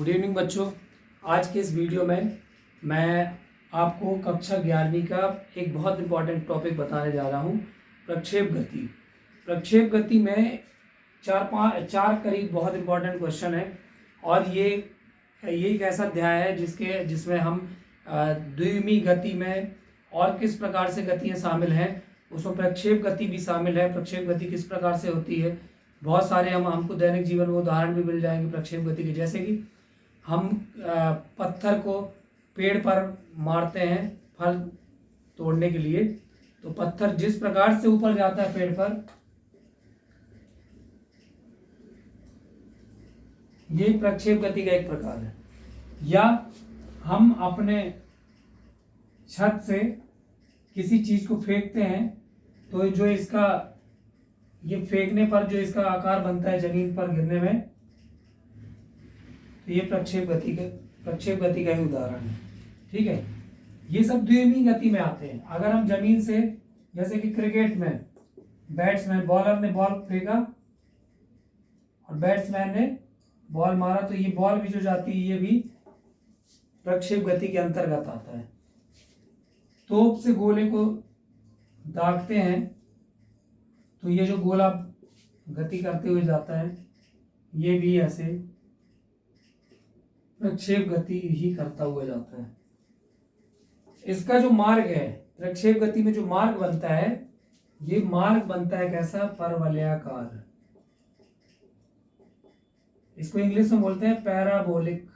Good evening बच्चों। आज के इस वीडियो में मैं आपको कक्षा 11वीं का एक बहुत इम्पॉर्टेंट टॉपिक बताने जा रहा हूँ, प्रक्षेप गति। प्रक्षेप गति में चार करीब बहुत इम्पॉर्टेंट क्वेश्चन है और ये एक ऐसा अध्याय है जिसमें हम द्विमीय गति में और किस प्रकार से गतियाँ शामिल हैं, उसमें प्रक्षेप गति भी शामिल है। प्रक्षेप गति किस प्रकार से होती है, बहुत सारे हमको दैनिक जीवन में उदाहरण भी मिल जाएंगे प्रक्षेप गति के। जैसे कि हम पत्थर को पेड़ पर मारते हैं फल तोड़ने के लिए, तो पत्थर जिस प्रकार से ऊपर जाता है पेड़ पर, ये प्रक्षेप गति का एक प्रकार है। या हम अपने छत से किसी चीज को फेंकते हैं, तो जो इसका ये फेंकने पर जो इसका आकार बनता है जमीन पर गिरने में, तो ये प्रक्षेप गति का ही उदाहरण है। ठीक है, ये सब द्विमीय गति में आते हैं। अगर हम जमीन से, जैसे कि क्रिकेट में बैट्समैन, बॉलर ने बॉल फेंका और बैट्समैन ने बॉल मारा, तो ये बॉल भी जो जाती है ये भी प्रक्षेप गति के अंतर्गत आता है। तोप से गोले को दागते हैं, तो ये जो गोला गति करते हुए जाता है, ये भी ऐसे प्रक्षेप गति ही करता हुआ जाता है। इसका जो मार्ग है, प्रक्षेप गति में जो मार्ग बनता है, ये मार्ग बनता है कैसा, परवलयाकार। इसको इंग्लिश में बोलते हैं पैराबोलिक।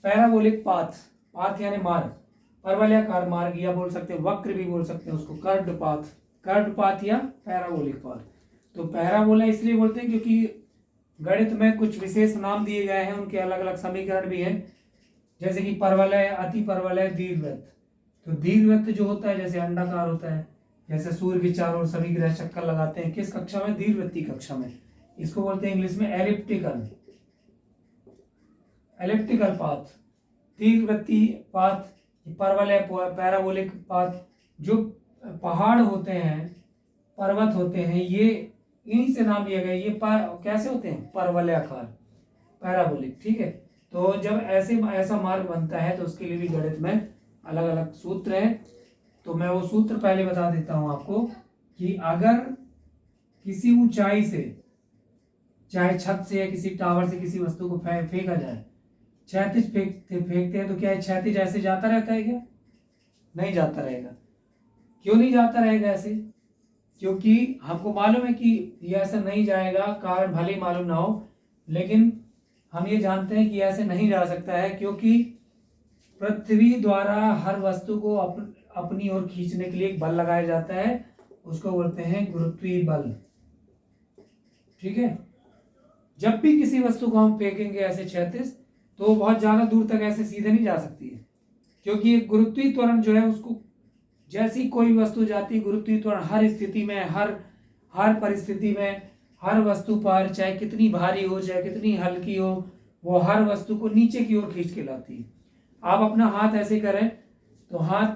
पैराबोलिक पाथ यानी मार्ग, परवलयाकार मार्ग, या बोल सकते हैं वक्र भी बोल सकते हैं उसको, कर्व्ड पाथ या पैराबोलिक पाथ। तो पैराबोला इसलिए बोलते हैं क्योंकि गणित में कुछ विशेष नाम दिए गए हैं, उनके अलग अलग समीकरण भी हैं। जैसे कि परवलय, अति परवलय, दीर्घवृत्त। तो दीर्घवृत्त जो होता है जैसे अंडाकार होता है, जैसे सूर्य के चारों ओर सभी ग्रह चक्कर लगाते हैं, किस कक्षा में, दीर्घवृत्तीय कक्षा में। इसको बोलते हैं इंग्लिश में एलिप्टिकल पाथ, दीर्घवृत्तीय पाथ, परवलय पैराबोलिक पाथ। जो पहाड़ होते हैं, पर्वत होते हैं, ये इन्हीं से नाम लिए गए। ये कैसे होते हैं, परवलयाकार, पैराबोलिक। ठीक है, तो जब ऐसा मार्ग बनता है तो उसके लिए भी गणित में अलग अलग सूत्र हैं। तो मैं वो सूत्र पहले बता देता हूं आपको कि अगर किसी ऊंचाई से, चाहे छत से या किसी टावर से किसी वस्तु को फेंका जाए, क्षैतिज फेंकते हैं, तो क्या क्षैतिज ऐसे जाता रहता है क्या, नहीं जाता रहेगा। क्यों नहीं जाता रहेगा ऐसे, क्योंकि हमको मालूम है कि ये ऐसा नहीं जाएगा, कारण भले ही मालूम ना हो, लेकिन हम ये जानते हैं कि ऐसे नहीं जा सकता है, क्योंकि पृथ्वी द्वारा हर वस्तु को अपनी ओर खींचने के लिए एक बल लगाया जाता है, उसको बोलते हैं गुरुत्वीय बल। ठीक है, जब भी किसी वस्तु को हम फेंकेंगे ऐसे क्षैतिज, तो बहुत ज्यादा दूर तक ऐसे सीधे नहीं जा सकती है, क्योंकि गुरुत्वीय त्वरण जो है उसको, जैसी कोई वस्तु जाती, गुरुत्वीय त्वरण हर स्थिति में, हर परिस्थिति में, हर वस्तु पर, चाहे कितनी भारी हो चाहे कितनी हल्की हो, वो हर वस्तु को नीचे की ओर खींच के लाती है। आप अपना हाथ ऐसे करें तो हाथ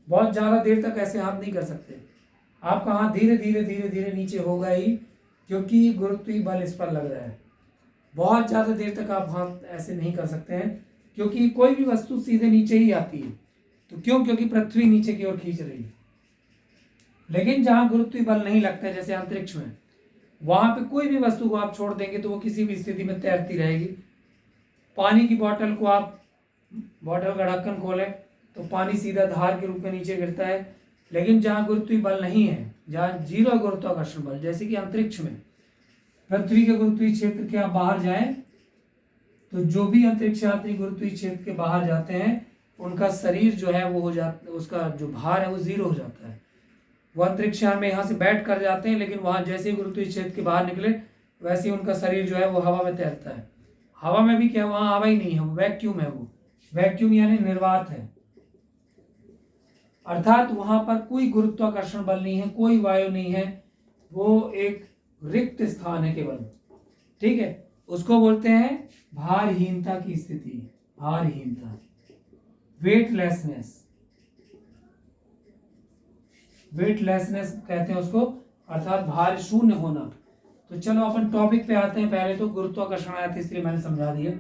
बहुत ज्यादा देर तक ऐसे हाथ नहीं कर सकते, आपका हाथ धीरे धीरे नीचे होगा ही, क्योंकि गुरुत्वीय बल इस पर लग रहा है। बहुत ज्यादा देर तक आप हाथ ऐसे नहीं कर सकते हैं, क्योंकि कोई भी वस्तु सीधे नीचे ही आती है। तो क्यों, क्योंकि पृथ्वी नीचे की ओर खींच रही है। लेकिन जहां गुरुत्वीय बल नहीं लगता है, जैसे अंतरिक्ष में, वहां पे कोई भी वस्तु को आप छोड़ देंगे तो वो किसी भी स्थिति में तैरती रहेगी। पानी की बोतल को आप, बोतल का ढक्कन खोलें तो पानी सीधा धार के रूप में नीचे गिरता है। लेकिन जहां गुरुत्वीय बल नहीं है, जहां जीरो गुरुत्वाकर्षण बल, जैसे कि अंतरिक्ष में, पृथ्वी के गुरुत्वीय क्षेत्र के आप बाहर जाएं, तो जो भी अंतरिक्ष यात्री गुरुत्वीय क्षेत्र के बाहर जाते हैं, उनका शरीर जो है वो हो जाता, उसका जो भार है वो जीरो हो जाता है। वो अंतरिक्ष यान में यहाँ से बैठ कर जाते हैं, लेकिन वहां जैसे ही गुरुत्वीय क्षेत्र के बाहर निकले, वैसे ही उनका शरीर जो है वो हवा में तैरता है। हवा में भी क्या, वहां हवा ही नहीं है, वो वैक्यूम है। वो वैक्यूम यानी निर्वात है, अर्थात वहां पर कोई गुरुत्वाकर्षण बल नहीं है, कोई वायु नहीं है, वो एक रिक्त स्थान है केवल। ठीक है, उसको बोलते हैं भारहीनता की स्थिति, भारहीनता, वेटलेसनेस कहते हैं उसको। अर्थात भार शून्य होना। तो चलो अपन टॉपिक पे आते हैं। पहले तो गुरुत्वाकर्षण आया था इसलिए मैंने समझा दिया।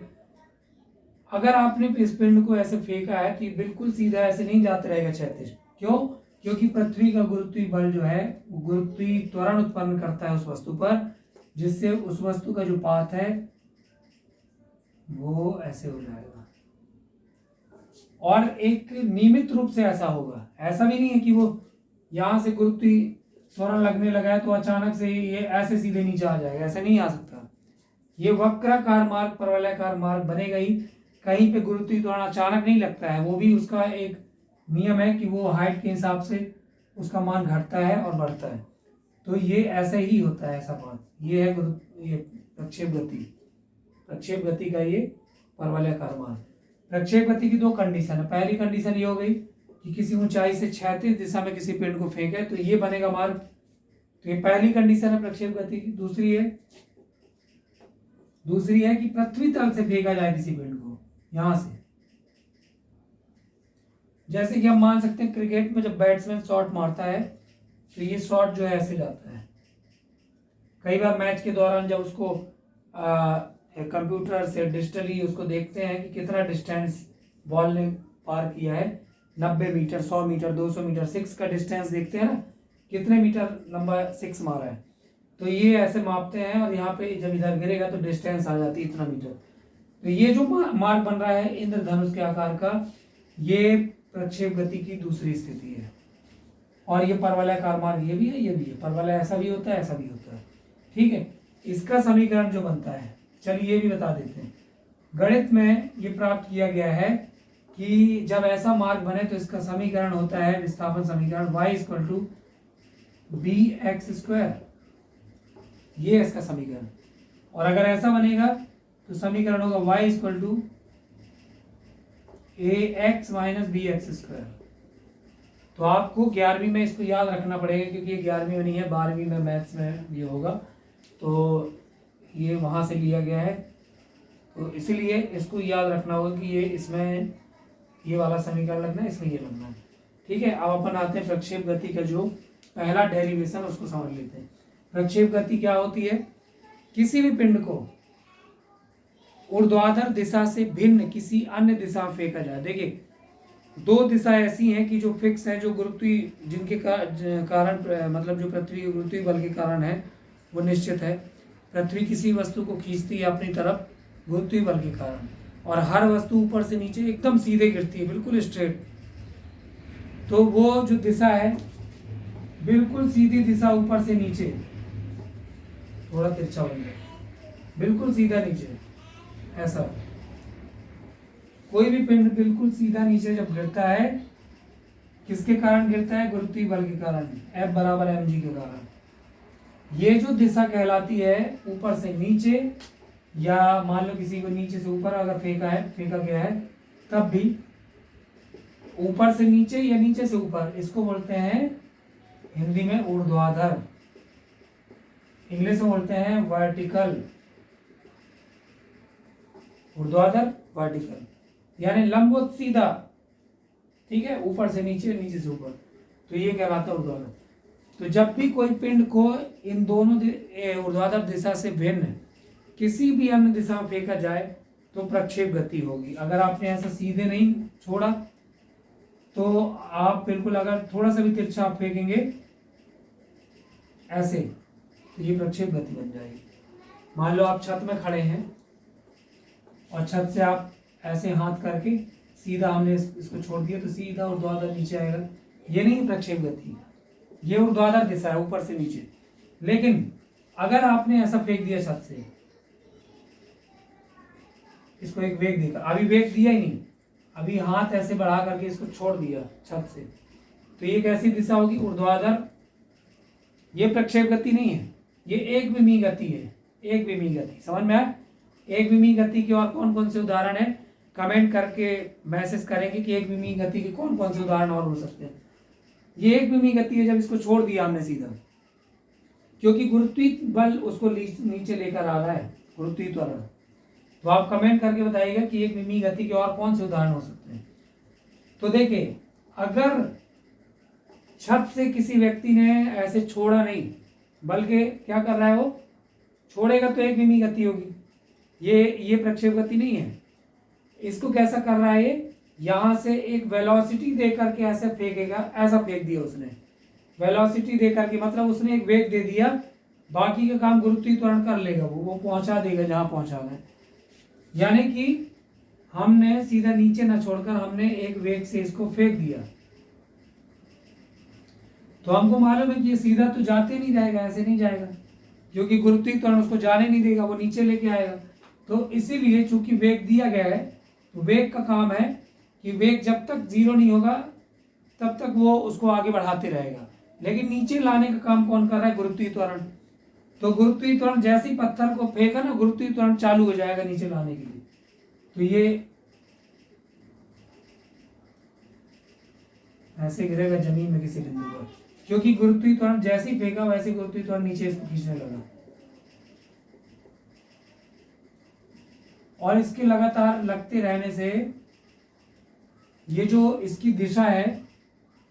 अगर आपने इस पिंड को ऐसे फेंका है तो ये बिल्कुल सीधा ऐसे नहीं जाते रहेगा क्षैतिज। क्यों? क्योंकि पृथ्वी का गुरुत्वीय बल जो है वो गुरुत्वीय त्वरण उत्पन्न करता है उस वस्तु पर, जिससे उस वस्तु का जो पाथ है वो ऐसे हो जाएगा। और एक नियमित रूप से ऐसा होगा, ऐसा भी नहीं है कि वो यहां से गुरुत्वीय त्वरण लगने लगा है तो अचानक से ये ऐसे सीधे नीचे आ जाएगा, ऐसा नहीं आ सकता। ये वक्राकार मार्ग, परवलयाकार मार्ग बनेगा ही। कहीं पे गुरुत्वीय त्वरण अचानक नहीं लगता है, वो भी उसका एक नियम है कि वो हाइट के हिसाब से उसका मान घटता है और बढ़ता है। तो ये ऐसे ही होता है ऐसा बात। ये है ये प्रक्षेप गति। प्रक्षेप गति का ये परवलयाकार मार्ग। प्रक्षेप गति की दो कंडीशन है। पहली कंडीशन ये हो गई कि किसी ऊंचाई से क्षैतिज दिशा में किसी पिंड को फेंके तो ये बनेगा मार्ग। तो ये पहली कंडीशन है प्रक्षेप गति की। दूसरी है कि पृथ्वी तल से फेंका जाए किसी पिंड को यहां से। जैसे कि हम मान सकते हैं क्रिकेट में जब बैट्समैन शॉट मारता है तो ये शॉट जो है ऐसे जाता है। कई बार मैच के दौरान जब उसको कंप्यूटर से डिजिटली उसको देखते हैं कि कितना डिस्टेंस बॉल ने पार किया है, 90 मीटर, 100 मीटर, 200 मीटर, 6 का डिस्टेंस देखते हैं ना, कितने मीटर लंबा 6 मारा है। तो ये ऐसे मापते हैं और यहाँ पे जब इधर गिरेगा तो डिस्टेंस आ जाती है इतना मीटर। तो ये जो मार्ग बन रहा है इंद्रधनुष के आकार का, ये प्रक्षेप गति की दूसरी स्थिति है। और ये परवलयाकार मार्ग ये भी है, ये भी है। परवलय ऐसा भी होता है, ऐसा भी होता है। ठीक है। इसका समीकरण जो बनता है, चलिए ये भी बता देते हैं। गणित में ये प्राप्त किया गया है कि जब ऐसा मार्ग बने तो इसका समीकरण होता है, विस्थापन समीकरण, y = bx²। ये है इसका समीकरण। और अगर ऐसा बनेगा तो समीकरण होगा y = ax - bx²। तो आपको 11वीं में इसको याद रखना पड़ेगा, क्योंकि ये 11वीं में नहीं है, 12वीं में मैथ्स में ये होगा। तो ये वहां से लिया गया है, तो इसीलिए इसको याद रखना होगा कि ये इसमें ये वाला समीकरण लगना है, इसमें ये लगना है। ठीक है। अब अपन आते हैं प्रक्षेप गति का जो पहला डेरिवेशन उसको समझ लेते हैं। प्रक्षेप गति क्या होती है? किसी भी पिंड को ऊर्ध्वाधर दिशा से भिन्न किसी अन्य दिशा में फेंका जाए। देखिए, दो दिशा ऐसी हैं कि जो फिक्स है, जो गुरुत्वीय जिनके कारण मतलब जो पृथ्वी के गुरुत्वीय बल के कारण है वो निश्चित है। पृथ्वी किसी वस्तु को खींचती है अपनी तरफ गुरुत्वीय बल के कारण, और हर वस्तु ऊपर से नीचे एकदम सीधे गिरती है, बिल्कुल स्ट्रेट। तो वो जो दिशा है बिल्कुल सीधी दिशा, ऊपर से नीचे, थोड़ा तिरछा बन गया, बिल्कुल सीधा नीचे, ऐसा। कोई भी पिंड बिल्कुल सीधा नीचे जब गिरता है, किसके कारण गिरता है? गुरुत्वीय बल के कारण, F = mg के कारण। ये जो दिशा कहलाती है ऊपर से नीचे, या मान लो किसी को नीचे से ऊपर अगर फेंका गया है, तब भी ऊपर से नीचे या नीचे से ऊपर, इसको बोलते हैं हिंदी में ऊर्ध्वाधर, इंग्लिश में बोलते हैं वर्टिकल। ऊर्ध्वाधर, वर्टिकल, यानी लंबवत सीधा। ठीक है, ऊपर से नीचे, नीचे से ऊपर, तो ये कहलाता है ऊर्ध्वाधर। तो जब भी कोई पिंड को इन दोनों ऊर्ध्वाधर दिशा से भिन्न किसी भी अन्य दिशा में फेंका जाए तो प्रक्षेप गति होगी। अगर आपने ऐसा सीधे नहीं छोड़ा तो आप बिल्कुल, अगर थोड़ा सा भी तिरछा आप फेंकेंगे ऐसे, तो ये प्रक्षेप गति बन जाएगी। मान लो आप छत में खड़े हैं और छत से आप ऐसे हाथ करके सीधा हमने इसको छोड़ दिया तो सीधा ऊर्ध्वाधर नीचे आएगा। ये नहीं प्रक्षेप गति, ये ऊर्ध्वाधर दिशा है, ऊपर से नीचे। लेकिन अगर आपने ऐसा फेंक दिया छत से, इसको एक वेग देकर, अभी वेग दिया ही नहीं, अभी हाथ ऐसे बढ़ा करके इसको छोड़ दिया छत से, तो ये कैसी दिशा होगी? ऊर्ध्वाधर। ये प्रक्षेप गति नहीं है, ये एक विमीय गति है। एक विमीय गति, समझ में आया? एक विमीय गति के और कौन कौन से उदाहरण है? कमेंट करके मैसेज करेंगे कि एक विमीय गति के कौन कौन से उदाहरण और हो सकते हैं। ये एक विमीय गति है जब इसको छोड़ दिया हमने सीधा, क्योंकि गुरुत्वीय बल उसको नीचे लेकर आ रहा है, गुरुत्वीय त्वरण। तो आप कमेंट करके बताइएगा कि एक विमीय गति के और कौन से उदाहरण हो सकते हैं। तो देखिए, अगर छत से किसी व्यक्ति ने ऐसे छोड़ा नहीं, बल्कि क्या कर रहा है वो, छोड़ेगा तो एक धीमी गति होगी। ये प्रक्षेप गति नहीं है। इसको कैसा कर रहा है ये, यहां से एक वेलोसिटी दे करके ऐसे फेंकेगा, ऐसा फेंक दिया उसने, वेलोसिटी दे करके, मतलब उसने एक वेग दे दिया, बाकी का काम गुरुत्वाकर्षण कर लेगा, वो पहुंचा देगा जहां पहुंचाना है। यानी कि हमने सीधा नीचे न छोड़कर हमने एक वेग से इसको फेंक दिया, तो हमको मालूम है कि ये सीधा तो जाते नहीं रहेगा, ऐसे नहीं जाएगा, क्योंकि गुरुत्वाकर्षण उसको जाने नहीं देगा, वो नीचे लेके आएगा। तो इसीलिए चूंकि वेग दिया गया है, तो वेग का काम है कि वेग जब तक जीरो नहीं होगा तब तक वो उसको आगे बढ़ाते रहेगा, लेकिन नीचे लाने का काम कौन कर रहा है, गुरुत्वाकर्षण। तो गुरुत्वाकर्षण जैसे ही पत्थर को फेंका ना, गुरुत्वाकर्षण चालू हो जाएगा नीचे लाने के लिए। तो ये ऐसे गिरेगा जमीन में किसी बिंदु पर, क्योंकि गुरुत्वाकर्षण जैसे ही फेंका वैसे गुरुत्वाकर्षण नीचे इसको खींचने लगा। और इसके लगातार लगते रहने से ये जो इसकी दिशा है,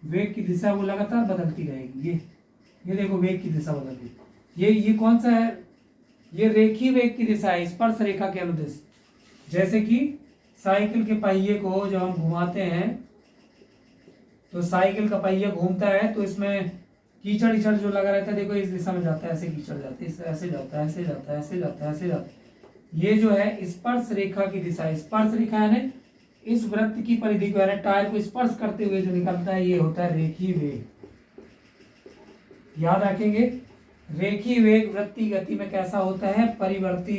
वेग की दिशा, वो लगातार बदलती रहेगी। ये देखो वेग की दिशा बदल रही। ये कौन सा है, ये रेखीय वेग की दिशा है, स्पर्श रेखा के अनुदिश। जैसे कि साइकिल के पहिए को जब हम घुमाते हैं, तो साइकिल का पहिया घूमता है, तो इसमें कीचड़ ईचड़ जो लगा रहता है, देखो इस दिशा में जाता है, ऐसे कीचड़ जाते है, ऐसे जाता है, ऐसे जाता है, ऐसे जाता है, ऐसे जाता है। ये जो है स्पर्श रेखा की दिशा, स्पर्श रेखा यानी इस वृत्त की परिधि को, यानी टायर को स्पर्श करते हुए जो निकलता है, ये होता है रेखीय वेग। याद रखेंगे, रेखीय वेग वृत्तीय गति में कैसा होता है, परिवर्ती।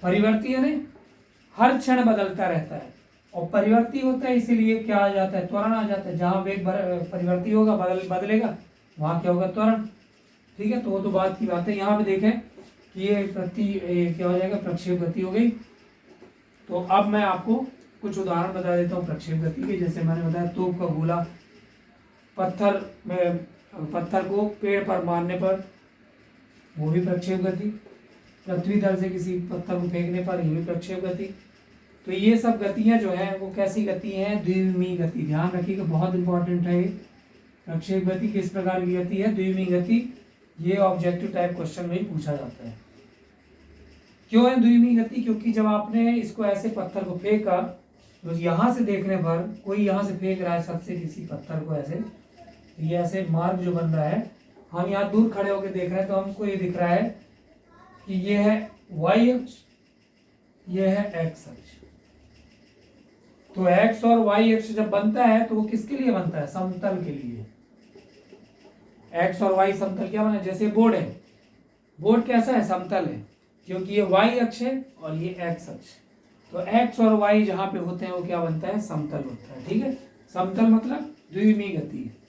परिवर्ती यानी हर क्षण बदलता रहता है, और परिवर्ती होता है इसीलिए क्या आ जाता है, त्वरण आ जाता है। जहां वेग परिवर्ती होगा, बदलेगा, वहां क्या होगा, त्वरण। ठीक है, तो वो तो बात की बात है। यहाँ पे देखें कि ये क्या हो जाएगा, प्रक्षेप गति हो गई। तो अब मैं आपको कुछ उदाहरण बता देता हूँ प्रक्षेप गति के। जैसे मैंने बताया, तोप का गोला पत्थर को पेड़ पर मारने पर, वो भी प्रक्षेप गति। पृथ्वी तल से किसी पत्थर को फेंकने पर, ये भी प्रक्षेप गति। तो ये सब गतियां जो है वो कैसी गति हैं, द्विविमीय गति। ध्यान रखिएगा, बहुत इंपॉर्टेंट है ये। प्रक्षेप गति किस प्रकार की गति है, द्विविमीय गति। ये ऑब्जेक्टिव टाइप क्वेश्चन में ही पूछा जाता है। क्यों है द्विविमीय गति, क्योंकि जब आपने इसको ऐसे पत्थर को फेंका, तो यहाँ से देखने पर कोई यहाँ से फेंक रहा है सबसे किसी पत्थर को ऐसे, ये ऐसे मार्ग जो बन रहा है, हम यहाँ दूर खड़े होकर देख रहे हैं, तो हमको ये दिख रहा है कि ये है y अक्ष, ये है x अक्ष। तो x और y अक्ष जब बनता है तो वो किसके लिए बनता है, समतल के लिए। x और y समतल क्या बना, जैसे बोर्ड है, बोर्ड कैसा है, समतल है, क्योंकि ये y अक्ष है और ये x अक्ष। तो x और y जहां पे होते हैं वो क्या बनता है, समतल होता है। ठीक है, समतल मतलब द्विविमीय गति है।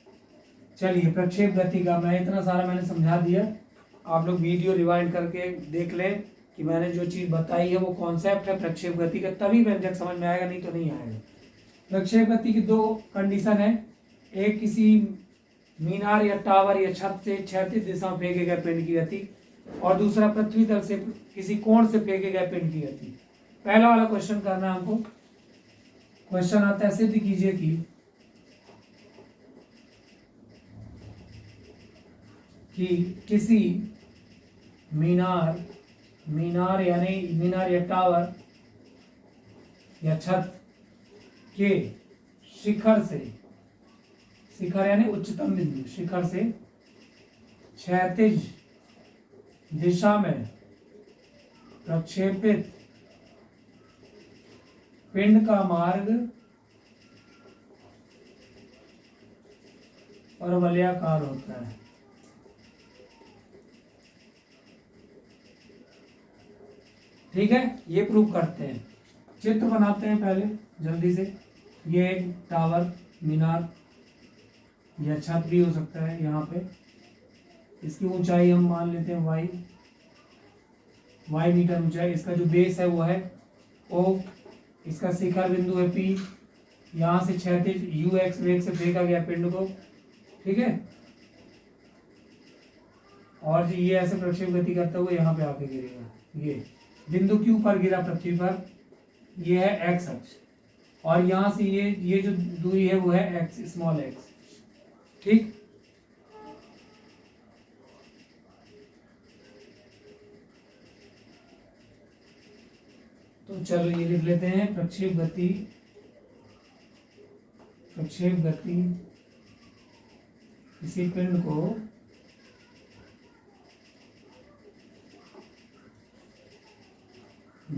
चलिए, प्रक्षेप गति का मैं इतना सारा मैंने समझा दिया। आप लोग वीडियो रिवाइंड करके देख लें कि मैंने जो चीज़ बताई है वो कॉन्सेप्ट है प्रक्षेप गति का, तभी व्यंजक समझ में आएगा, नहीं तो नहीं आएगा। प्रक्षेप गति की दो कंडीशन है, एक किसी मीनार या टावर या छत से क्षैतिज दिशा में फेंके गए पिंड की गति, और दूसरा पृथ्वी तल से किसी कोण से फेंके गए पिंड की गति। पहला वाला क्वेश्चन करना है हमको। क्वेश्चन आता है, सिद्ध कीजिए कि किसी मीनार या टावर या छत के शिखर यानी उच्चतम बिंदु, शिखर से क्षैतिज दिशा में प्रक्षेपित पिंड का मार्ग परवलयाकार होता है। ठीक है, ये प्रूव करते हैं। चित्र बनाते हैं पहले जल्दी से। ये एक टावर, मीनार या छत भी हो सकता है। यहाँ पे इसकी ऊंचाई हम मान लेते हैं y मीटर ऊंचाई। इसका जो बेस है वो है O, इसका शिखर बिंदु है P। यहाँ से क्षैतिज ux वेग से फेंका गया पिंड को। ठीक है, और ये ऐसे प्रक्षेप गति करते हुए यहाँ पे आके गिरेगा। ये बिंदु Q पर गिरा पृथ्वी पर, ये है x अक्ष, और यहाँ से ये जो दूरी है वो है x, स्मॉल x। ठीक, चलो ये लिख लेते हैं, प्रक्षेप गति किसी पिंड को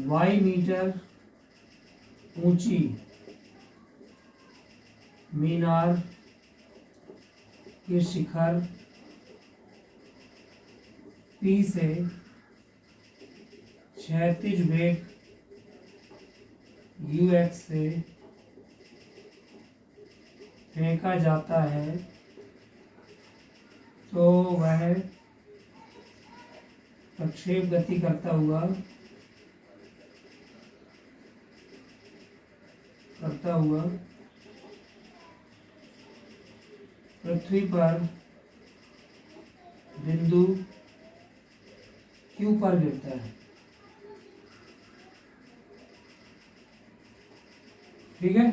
y मीटर ऊंची मीनार के शिखर P से क्षैतिज वेग ux से फेंका जाता है तो वह प्रक्षेप गति करता हुआ पृथ्वी पर बिंदु Q पर गिरता है। ठीक है,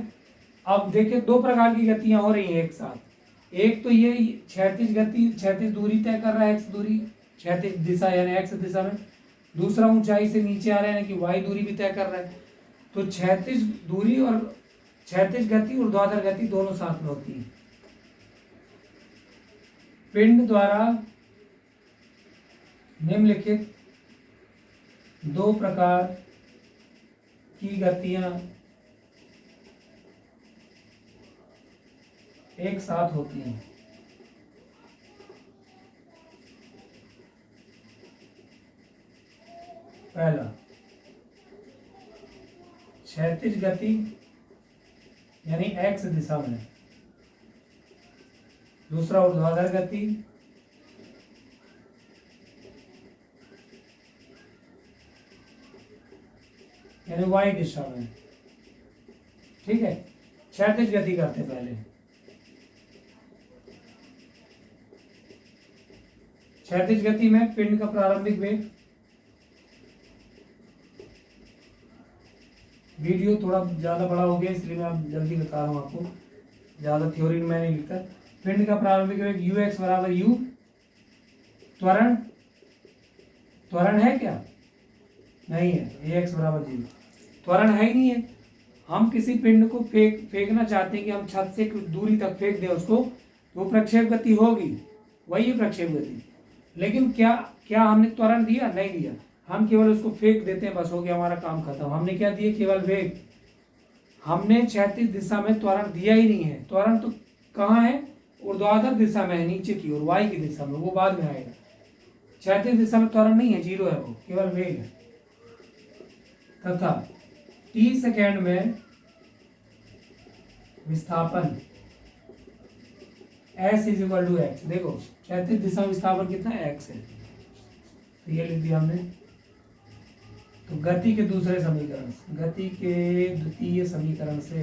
अब देखिए दो प्रकार की गतियां हो रही हैं एक साथ। एक तो ये क्षैतिज दूरी तय कर रहा है, x दूरी क्षैतिज दिशा यानी x दिशा में। दूसरा ऊंचाई से नीचे आ रहा है कि y दूरी भी तय कर रहा है। तो क्षैतिज दूरी और क्षैतिज गति ऊर्ध्वाधर गति दोनों साथ में होती है। पिंड द्वारा निम्नलिखित दो प्रकार की गतियां एक साथ होती हैं। पहला क्षैतिज गति यानी x दिशा में, दूसरा ऊर्ध्वाधर गति यानी y दिशा में। ठीक है, क्षैतिज गति करते पहले। क्षैतिज गति में पिंड का प्रारंभिक वेग, वीडियो थोड़ा ज़्यादा बड़ा हो गया इसलिए मैं अब जल्दी बता रहा हूँ आपको, ज़्यादा थ्योरी में नहीं लिखता। पिंड का प्रारंभिक वेग ux बराबर u, त्वरण है क्या? नहीं है, ax बराबर 0, त्वरण है ही नहीं है। हम किसी पिंड को फेंकना चाहते हैं कि हम छत से कुछ दूरी तक फेंक दें उसको, तो प्रक्षेप गति होगी, वही है प्रक्षेप गति। लेकिन क्या हमने त्वरण दिया? नहीं दिया, हम केवल उसको फेंक देते हैं, बस हो गया हमारा काम खत्म। हमने क्या दिया? केवल वेग। हमने क्षैतिज दिशा में त्वरण दिया ही नहीं है। त्वरण तो कहाँ है? ऊर्ध्वाधर दिशा में है, नीचे की ओर, y की दिशा में, वो बाद में आएगा। क्षैतिज दिशा में त्वरण नहीं है, 0 है, वो केवल वेग है। तथा t सेकेंड में विस्थापन s is equal to x। देखो क्षैतिज दिशा में विस्थापन कितना है? x है, तो ये लिख दिया हमने। तो गति के द्वितीय समीकरण से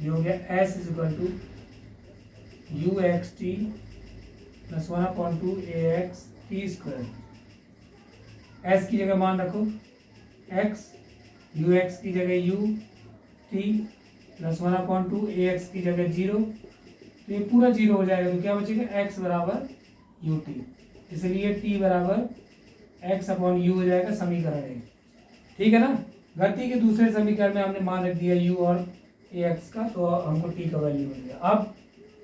ये हो गया s is equal to uxt plus 1/2 ax t square. s की जगह मान रखो x, ux की जगह u, t प्लस 1/2 ax की जगह 0, तो ये पूरा 0 हो जाएगा। तो क्या बचेगा? x बराबर ut, इसलिए t बराबर x/u हो जाएगा, समीकरण 1। ठीक है ना। गति के दूसरे समीकरण में हमने मान रख दिया u और ax का, तो हमको t का वैल्यू मिल गया। अब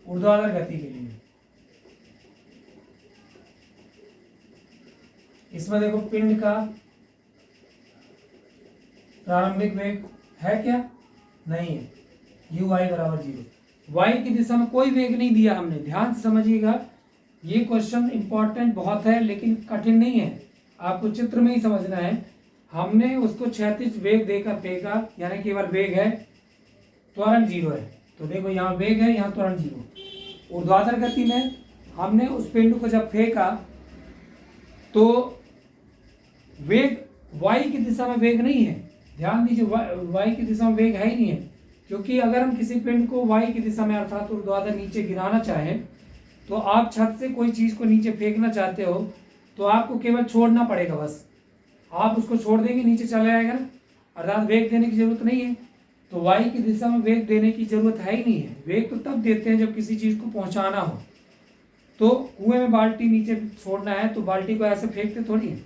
ऊर्ध्वाधर गति के लिए इसमें देखो पिंड का प्रारंभिक वेग है क्या? नहीं है, u y बराबर 0। y की दिशा में कोई वेग नहीं दिया हमने, ध्यान से समझिएगा। ये क्वेश्चन इंपॉर्टेंट बहुत है लेकिन कठिन नहीं है, आपको चित्र में ही समझना है। हमने उसको क्षैतिज वेग देकर फेंका, यानी केवल वेग है, त्वरण 0 है। तो देखो यहाँ वेग है, यहाँ त्वरण 0। ऊर्ध्वाधर गति में हमने उस पिंड को जब फेंका तो वेग y की दिशा में वेग नहीं है, ध्यान दीजिए, y की दिशा में वेग है ही नहीं है। क्योंकि अगर हम किसी पिंड को y की दिशा में अर्थात ऊर्ध्वाधर नीचे गिराना चाहें, तो आप छत से कोई चीज को नीचे फेंकना चाहते हो तो आपको केवल छोड़ना पड़ेगा, बस आप उसको छोड़ देंगे, नीचे चला जाएगा ना, अर्थात वेग देने की जरूरत नहीं है। तो y की दिशा में वेग देने की जरूरत है ही नहीं है। वेग तो तब देते हैं जब किसी चीज को पहुंचाना हो। तो कुएं में बाल्टी नीचे छोड़ना है तो बाल्टी को ऐसे फेंकते थोड़ी है,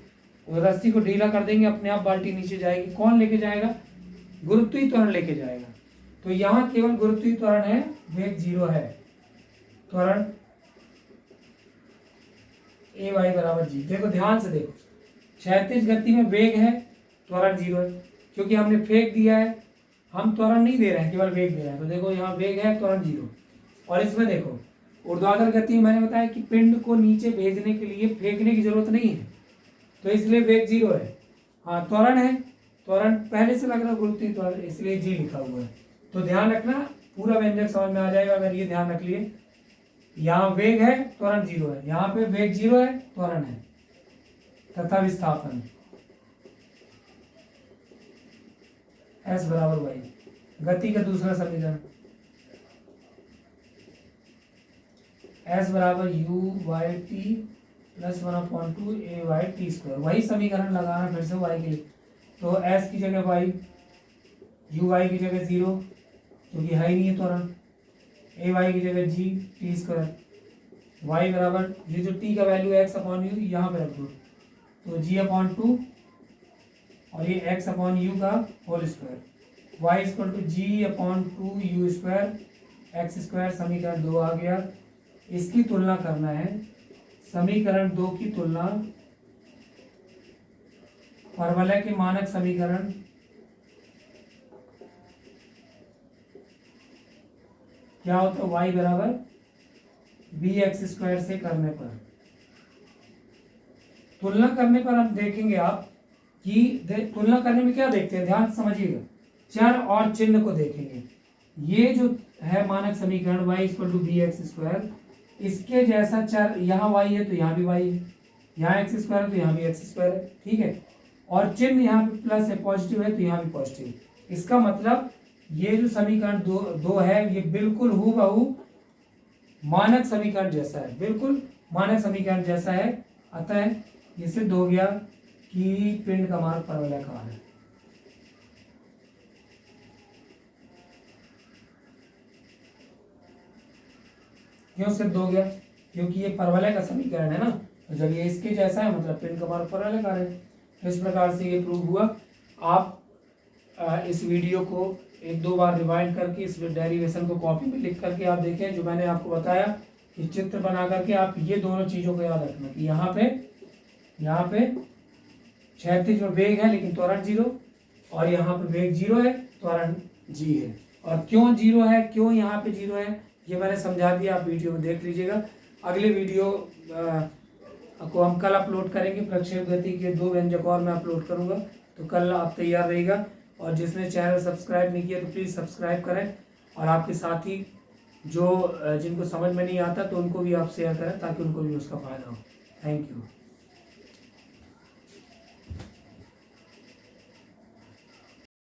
तो रस्सी को ढीला कर देंगे, अपने आप बाल्टी नीचे जाएगी। कौन लेके जाएगा? गुरुत्वीय त्वरण लेके जाएगा। तो यहाँ केवल गुरुत्वीय त्वरण है, वेग 0 है। त्वरण ए वाई बराबर जी। देखो ध्यान से देखो, क्षैतिज गति में वेग है, त्वरण 0 है, क्योंकि हमने फेंक दिया है, हम त्वरण नहीं दे रहे हैं, केवल वेग दे रहे हैं। तो देखो यहाँ वेग है, त्वरण 0। और इसमें देखो ऊर्ध्वाधर गति में मैंने बताया कि पिंड को नीचे भेजने के लिए फेंकने की जरूरत नहीं है, तो इसलिए वेग 0 है। हाँ त्वरण है, त्वरण पहले से लग रहा है गुरुत्वीय त्वरण, इसलिए जी लिखा हुआ है। तो ध्यान रखना, पूरा व्यंजक समझ में आ जाएगा अगर ये ध्यान रख लिए। यहाँ वेग है, त्वरण 0 है, यहाँ पे वेग 0 है, त्वरण है, तथा विस्थापन S बराबर वाई। गति का दूसरा समीकरण S बराबर u y t plus 1/2 a y t square. वही समीकरण लगाना फिर से y के लिए। तो S की जगह y, u वाई की जगह 0 क्योंकि है ही नहीं है त्वरण, a वाई की जगह g टी स्क्वायर, y बराबर ये जो t का वैल्यू है x/u यहाँ पे रख दो, तो g/2 और ये x/u का whole square, y = g/2 u square x square. समीकरण 2 आ गया। इसकी तुलना करना है, समीकरण 2 की तुलना परवलय के मानक समीकरण क्या होता है, y बराबर bx स्क्वायर से करने पर। तुलना करने पर हम देखेंगे आप कि तुलना करने में क्या देखते हैं, ध्यान समझिएगा, चर और चिन्ह को देखेंगे। ये जो है मानक समीकरण y = bx स्क्वायर, इसके जैसा चर यहाँ y है तो यहाँ भी y है, यहाँ x स्क्वायर है तो यहाँ भी x स्क्वायर है, ठीक है। और चिन्ह यहाँ पे प्लस है, पॉजिटिव है तो यहाँ भी पॉजिटिव। इसका मतलब ये जो समीकरण दो है, ये बिल्कुल हूबहू मानक समीकरण जैसा है, बिल्कुल मानक समीकरण जैसा है। अतः ये सिद्ध हो गया कि पिंड का मार्ग परवलयाकार है। क्यों सिद्ध हो गया? क्योंकि ये परवलय का समीकरण है ना, तो जब ये इसके जैसा है मतलब पिंड का मार्ग परवलयाकार है। तो इस प्रकार से ये प्रूव हुआ। आप इस वीडियो को 1-2 बार रिवाइंड करके इस डेरिवेशन को कॉपी में लिख करके आप देखें, जो मैंने आपको बताया कि चित्र बना करके आप ये दोनों चीज़ों को याद रखना कि यहाँ पे क्षैतिज में वेग है लेकिन त्वरण 0, और यहाँ पे वेग 0 है, त्वरण g है। और क्यों 0 है, क्यों यहाँ पे 0 है, ये मैंने समझा दिया, आप वीडियो में देख लीजिएगा। अगले वीडियो को हम कल अपलोड करेंगे, प्रक्षेप गति के 2 व्यंजक और मैं अपलोड करूँगा, तो कल आप तैयार रहिएगा। और जिसने चैनल सब्सक्राइब नहीं किया तो प्लीज़ सब्सक्राइब करें, और आपके साथी जो जिनको समझ में नहीं आता तो उनको भी आप शेयर करें ताकि उनको भी उसका फ़ायदा हो। Thank you.